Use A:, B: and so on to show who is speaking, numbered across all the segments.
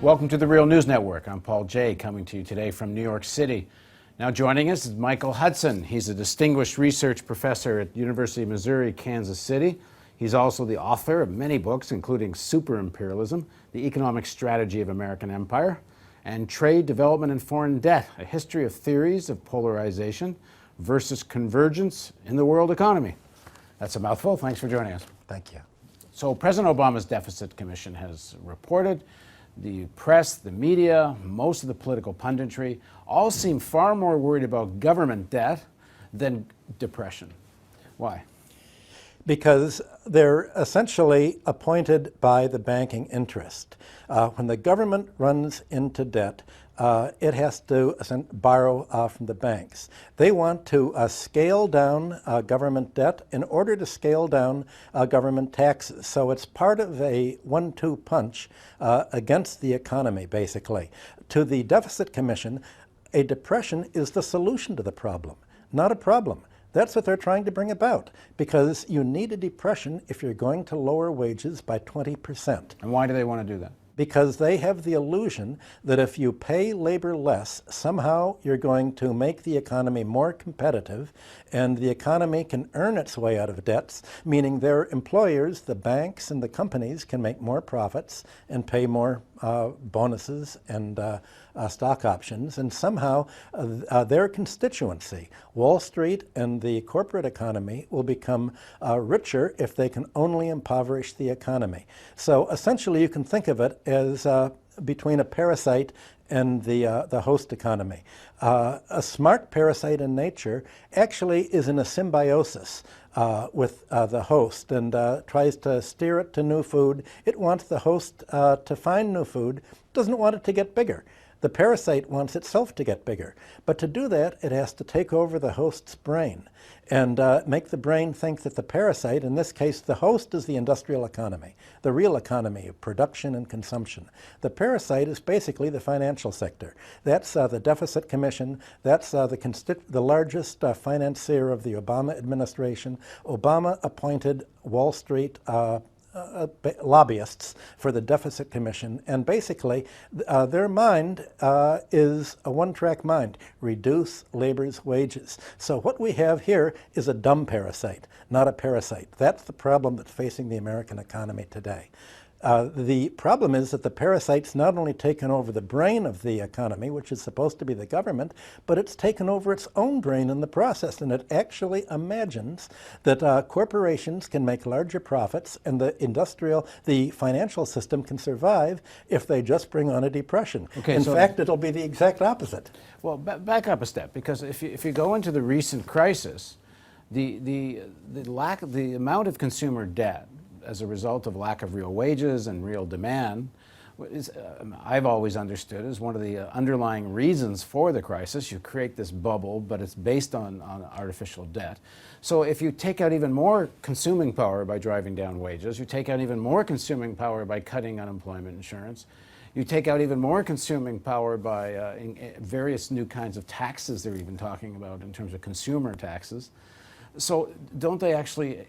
A: Welcome to the Real News Network. I'm Paul Jay, coming to you today from New York City. Now joining us is Michael Hudson. He's a distinguished research professor at the University of Missouri, Kansas City. He's also the author of many books, including Super Imperialism, The Economic Strategy of American Empire, and Trade, Development, and Foreign Debt, a history of theories of polarization versus convergence in the world economy. That's a mouthful. Thanks for joining us.
B: Thank you.
A: So President Obama's Deficit Commission has reported. The press, the media, most of the political punditry all seem far more worried about government debt than depression. Why?
B: Because they're essentially appointed by the banking interest. When the government runs into debt, it has to borrow from the banks. They want to scale down government debt in order to scale down government taxes. So it's part of a 1-2 punch against the economy, basically. To the Deficit Commission, a depression is the solution to the problem, not a problem. That's what they're trying to bring about, because you need a depression if you're going to lower wages by 20%.
A: And why do they want to do that?
B: Because they have the illusion that if you pay labor less, somehow you're going to make the economy more competitive and the economy can earn its way out of debts, meaning their employers, the banks and the companies, can make more profits and pay more bonuses and stock options, and somehow their constituency, Wall Street and the corporate economy, will become richer if they can only impoverish the economy. So essentially you can think of it as between a parasite and the host economy. A smart parasite in nature actually is in a symbiosis with the host and tries to steer it to new food. It wants the host to find new food, doesn't want it to get bigger. The parasite wants itself to get bigger. But to do that, it has to take over the host's brain and make the brain think that the parasite, in this case the host, is the industrial economy, the real economy of production and consumption. The parasite is basically the financial sector. That's the Deficit Commission. That's the largest financier of the Obama administration. Obama appointed Wall Street lobbyists for the Deficit Commission, and basically their mind is a one-track mind: reduce labor's wages. So what we have here is a dumb parasite, not a parasite. That's the problem that's facing the American economy today. The problem is that the parasite's not only taken over the brain of the economy, which is supposed to be the government, but it's taken over its own brain in the process, and it actually imagines that corporations can make larger profits and the financial system can survive if they just bring on a depression. Okay, in fact, it'll be the exact opposite.
A: Well, back up a step, because if you go into the recent crisis, the amount of consumer debt as a result of lack of real wages and real demand is, I've always understood, as one of the underlying reasons for the crisis. You create this bubble, but it's based on artificial debt. So if you take out even more consuming power by driving down wages, you take out even more consuming power by cutting unemployment insurance, you take out even more consuming power by various new kinds of taxes they're even talking about in terms of consumer taxes. So don't they actually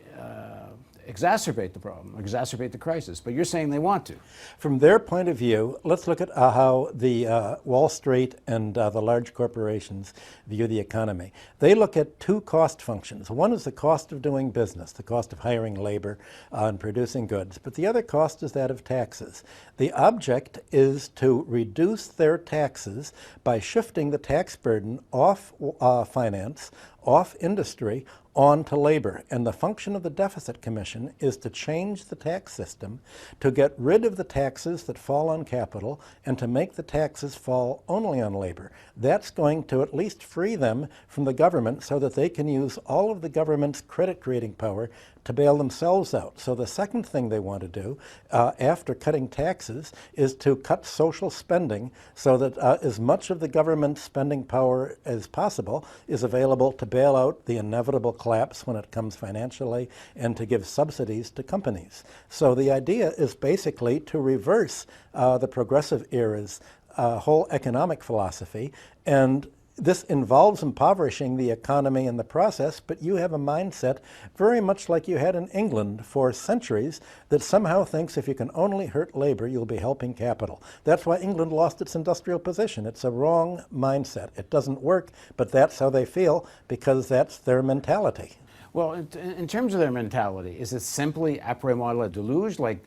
A: exacerbate the problem, exacerbate the crisis? But you're saying they want to.
B: From their point of view, let's look at how the Wall Street and the large corporations view the economy. They look at two cost functions. One is the cost of doing business, the cost of hiring labor and producing goods, but the other cost is that of taxes. The object is to reduce their taxes by shifting the tax burden off finance, off industry, on to labor. And the function of the Deficit Commission is to change the tax system, to get rid of the taxes that fall on capital and to make the taxes fall only on labor. That's going to at least free them from the government so that they can use all of the government's credit creating power to bail themselves out. So the second thing they want to do after cutting taxes is to cut social spending so that as much of the government spending power as possible is available to bail out the inevitable collapse when it comes financially and to give subsidies to companies. So the idea is basically to reverse the progressive era's whole economic philosophy and this involves impoverishing the economy in the process, but you have a mindset very much like you had in England for centuries that somehow thinks if you can only hurt labor, you'll be helping capital. That's why England lost its industrial position. It's a wrong mindset. It doesn't work, but that's how they feel because that's their mentality.
A: Well, in terms of their mentality, is it simply après moi le déluge, like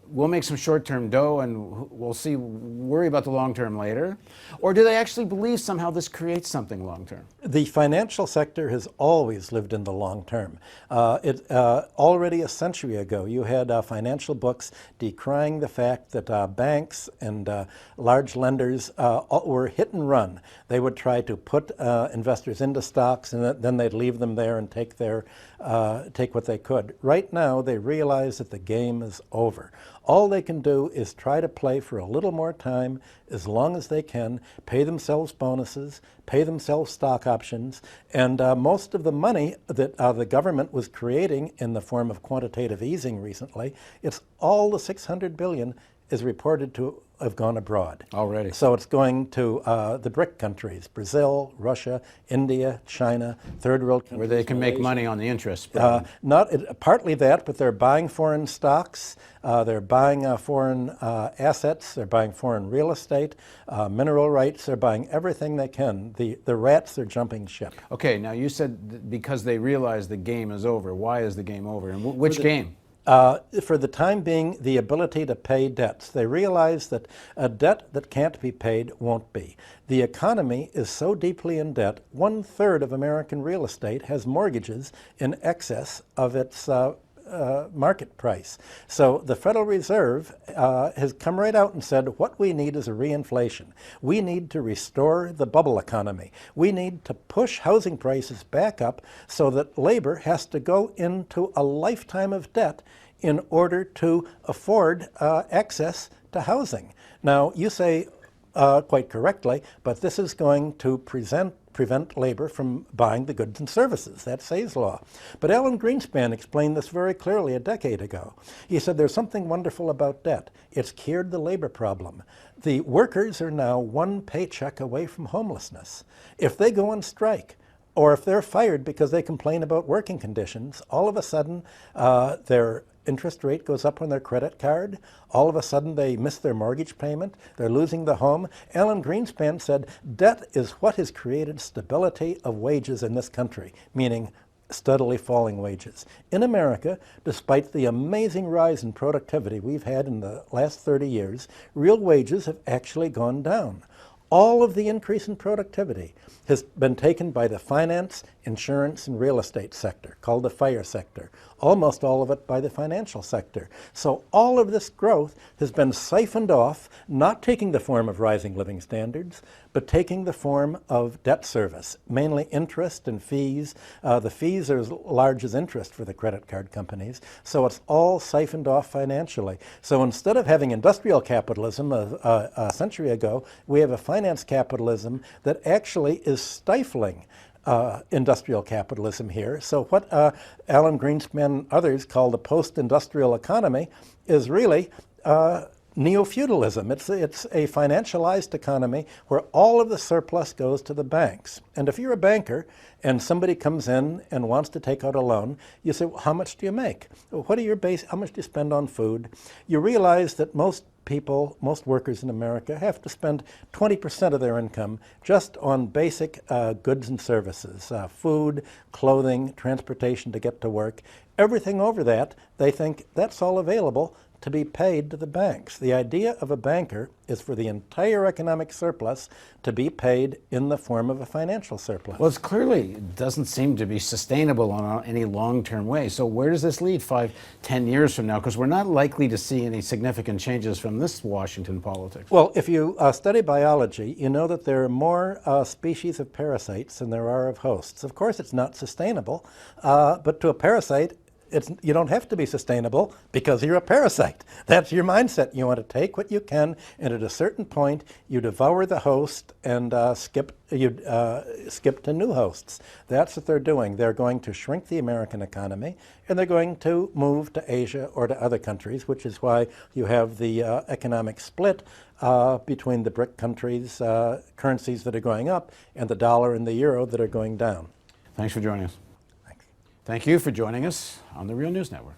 A: we'll make some short-term dough and we'll worry about the long-term later? Or do they actually believe somehow this creates something long-term?
B: The financial sector has always lived in the long term. Already a century ago, you had financial books decrying the fact that banks and large lenders were hit and run. They would try to put investors into stocks and then they'd leave them there and take what they could. Right now, they realize that the game is over. All they can do is try to play for a little more time, as long as they can, pay themselves bonuses, pay themselves stock options, and most of the money that the government was creating in the form of quantitative easing recently, it's all the $600 billion is reported to have gone abroad.
A: Already.
B: So it's going to the BRIC countries, Brazil, Russia, India, China, third world countries.
A: Where they can make money on the interest.
B: Partly that, but they're buying foreign stocks, they're buying foreign assets, they're buying foreign real estate, mineral rights, they're buying everything they can. The rats are jumping ship.
A: Okay, now you said because they realize the game is over. Why is the game over? And which game?
B: For the time being, the ability to pay debts. They realize that a debt that can't be paid won't be. The economy is so deeply in debt, 1/3 of American real estate has mortgages in excess of its market price. So the Federal Reserve has come right out and said what we need is a reinflation. We need to restore the bubble economy. We need to push housing prices back up so that labor has to go into a lifetime of debt in order to afford access to housing. Now, you say quite correctly, but this is going to prevent labor from buying the goods and services. That's Say's law. But Alan Greenspan explained this very clearly a decade ago. He said there's something wonderful about debt. It's cured the labor problem. The workers are now one paycheck away from homelessness. If they go on strike, or if they're fired because they complain about working conditions, all of a sudden their interest rate goes up on their credit card. All of a sudden they miss their mortgage payment. They're losing the home. Alan Greenspan said debt is what has created stability of wages in this country, meaning steadily falling wages. In America, despite the amazing rise in productivity we've had in the last 30 years, real wages have actually gone down. All of the increase in productivity has been taken by the finance, insurance, and real estate sector, called the FIRE sector. Almost all of it by the financial sector. So all of this growth has been siphoned off, not taking the form of rising living standards, but taking the form of debt service, mainly interest and fees. The fees are as large as interest for the credit card companies, so it's all siphoned off financially. So instead of having industrial capitalism a century ago, we have a finance capitalism that actually is stifling industrial capitalism here. So what Alan Greenspan and others call the post-industrial economy is really neo-feudalism. It's a financialized economy where all of the surplus goes to the banks. And if you're a banker and somebody comes in and wants to take out a loan, you say, well, how much do you make? What are your how much do you spend on food? You realize that most workers in America have to spend 20% of their income just on basic goods and services, food, clothing, transportation to get to work. Everything over that, they think that's all available to be paid to the banks. The idea of a banker is for the entire economic surplus to be paid in the form of a financial surplus.
A: Well, it doesn't seem to be sustainable in any long-term way. So where does this lead 5, 10 years from now? Because we're not likely to see any significant changes from this Washington politics.
B: Well, if you study biology, you know that there are more species of parasites than there are of hosts. Of course, it's not sustainable, but to a parasite, you don't have to be sustainable because you're a parasite. That's your mindset. You want to take what you can, and at a certain point, you devour the host and skip to new hosts. That's what they're doing. They're going to shrink the American economy, and they're going to move to Asia or to other countries, which is why you have the economic split between the BRIC countries' currencies that are going up and the dollar and the euro that are going down.
A: Thanks for joining us.
B: Thanks.
A: Thank you for joining us on the Real News Network.